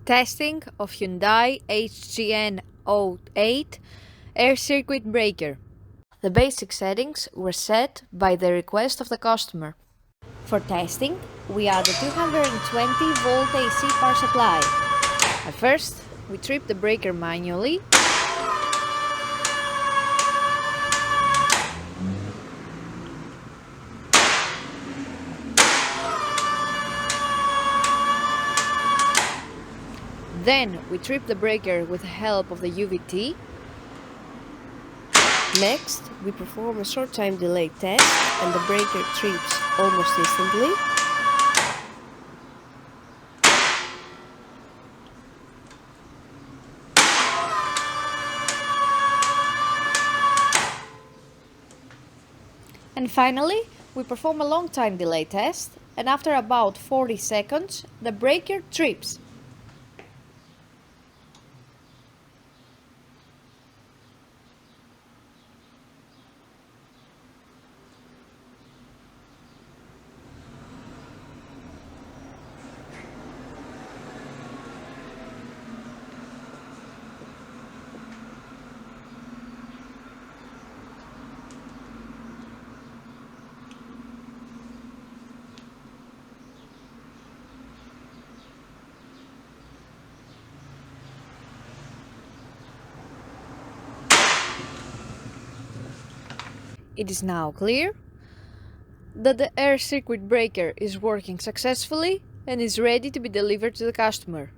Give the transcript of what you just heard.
Testing of Hyundai HGN08 air circuit breaker. The basic settings were set by the request of the customer. For testing, we add a 220 volt AC power supply. At first, we trip the breaker manually. Then we trip the breaker with the help of the UVT. Next, we perform a short time delay test and the breaker trips almost instantly. And finally, we perform a long time delay test, and after about 40 seconds, the breaker trips. It is now clear that the air circuit breaker is working successfully and is ready to be delivered to the customer.